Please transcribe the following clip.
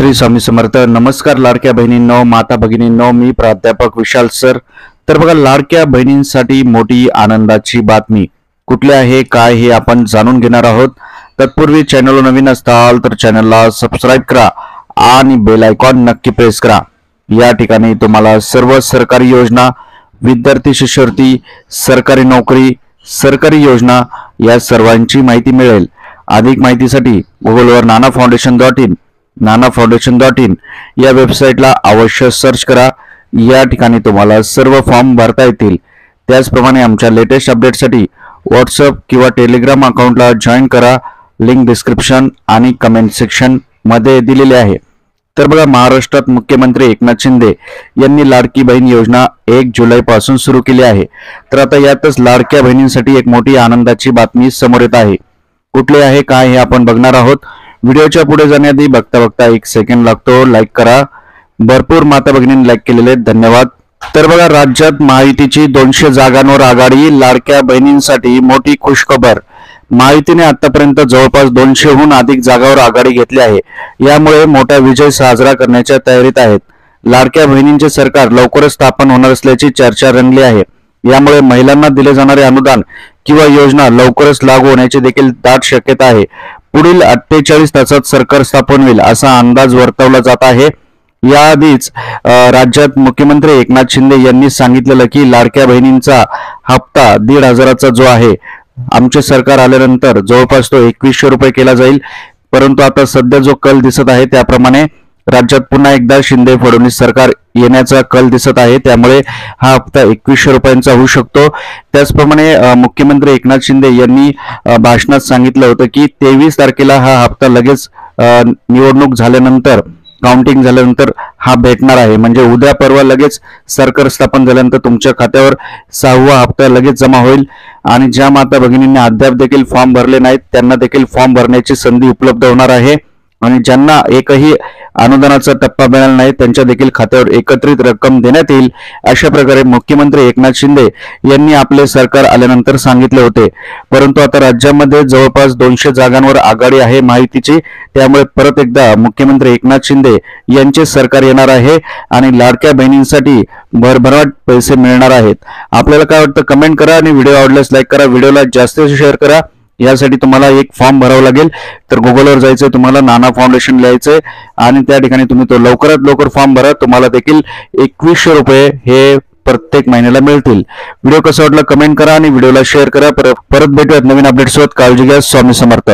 श्री स्वामी समर्थ। नमस्कार लाडक्या बहिणींनो, माता भगिनींनो, मी प्राध्यापक विशाल सर। तर बघा, लाडक्या बहिणींसाठी मोठी आनंदाची बातमी कुठली आहे, काय हे आपण जाणून घेणार आहोत। तत्पूर्वी चॅनलवर नवीन असाल तर चॅनलला सबस्क्राइब करा आणि बेल आयकॉन नक्की प्रेस करा। या ठिकाणी तुम्हाला सर्व सरकारी योजना, विद्यार्थी शिष्यवृत्ती, सरकारी नोकरी, सरकारी योजना या सर्वांची माहिती मिळेल। अधिक माहितीसाठी गुगलवर nanafoundation.in या वेबसाईटला अवश्य सर्च करा। या ठिकाणी तुम्हाला सर्व फॉर्म भरता येतील। त्याचप्रमाणे आमच्या लेटेस्ट अपडेटसाठी व्हॉट्सअप किंवा टेलिग्राम अकाउंटला जॉईन करा। लिंक डिस्क्रिप्शन आणि कमेंट सेक्शन मध्ये दिलेली आहे। तर बघा, महाराष्ट्रात मुख्यमंत्री एकनाथ शिंदे यांनी लाडकी बहीण योजना 1 जुलै पासून सुरू केली आहे। तर आता यातच लाडक्या बहिणींसाठी एक मोठी आनंदाची बातमी समोर येत आहे। कुठली आहे, काय हे आपण बघणार आहोत। व्हिडिओच्या पुढे जाण्याआधी बघता 1 सेकंड लागतो, लाईक करा। भरपूर माता भगिनींनी लाईक केलेले, धन्यवाद। तर बघा, राज्यात महायुतीची 200 जागांवर आघाडी, लाडक्या बहिणींसाठी मोठी खुशखबर। महायुतीने आतापर्यंत जवळपास 200हून अधिक जागांवर आघाडी घेतली आहे। यामुळे मोठा विजय साजरा करण्याच्या तयारीत आहेत। लाडक्या बहिणींचे सरकार लवकरच स्थापन होणार असल्याची चर्चा रंगली आहे। यामुळे महिलांना दिले जाणारे अनुदान किंवा योजना लवकरच लागू होण्याची देखील दाट शक्यता आहे। पुढील 48 तासात सरकार स्थापन होईल असा अंदाज वर्तवला जात आहे। याआधीच राज्यात मुख्यमंत्री एकनाथ शिंदे यांनी सांगितलेलं की लाडक्या बहिणींचा हप्ता 1,500चा जो आहे, आमचे सरकार आल्यानंतर जवळपास तो 2100 रुपये केला जाईल। परंतु आता सध्या जो कल दिसत आहे त्याप्रमाणे राज्यात पुन्हा एकदा शिंदे फडणवीस सरकार येण्याचा कल दिसत आहे। त्यामुळे हा हप्ता 2100 रुपयांचा होऊ शकतो। त्याचप्रमाणे मुख्यमंत्री एकनाथ शिंदे यांनी भाषणात सांगितलं होतं की 23 तारखेला हा हप्ता लगेच निवडणूक झाल्यानंतर, काउंटिंग झाल्यानंतर हा भेटणार आहे। म्हणजे उद्या परवा लगेच सरकार स्थापन झाल्यानंतर तुमच्या खात्यावर 6वा हप्ता लगेच जमा होईल। आणि ज्या माता भगिनींनी अद्याप देखील फॉर्म भरले नाहीत त्यांना देखील फॉर्म भरण्याची संधी उपलब्ध होणार आहे। आणि ज्यांना एकही अनुदानाचा टप्पा मिळाला नाही त्यांच्या देखील खात्यावर एकत्रित रक्कम देण्यात येईल, अशा प्रकारे मुख्यमंत्री एकनाथ शिंदे यांनी आपले सरकार आल्यानंतर सांगितले होते। परंतु आता राज्यामध्ये जवळपास 200 जागांवर आघाडी आहे महायुतीची। त्यामुळे परत एकदा मुख्यमंत्री एकनाथ शिंदे यांचे सरकार येणार आहे आणि लाडक्या बहिणींसाठी भरभराट पैसे मिळणार आहेत। आपल्याला काय वाटतं कमेंट करा आणि व्हिडिओ आवडल्यास लाईक करा, व्हिडिओला जास्तीत शेअर करा। यासाठी तुम्हाला एक फॉर्म भरावा लागेल। तर गुगलवर जायचंय, तुम्हाला नाना फाउंडेशन लिहायचंय आणि त्या ठिकाणी तुम्ही तो लवकरात लवकर फॉर्म भरा। तुम्हाला देखील 2100 रुपये हे प्रत्येक महिन्याला मिळतील। व्हिडिओ कसा वाटला कमेंट करा आणि व्हिडिओला शेअर करा। परत भेटूयात नवीन अपडेट्ससोबत। काळजी घ्या। स्वामी समर्थ।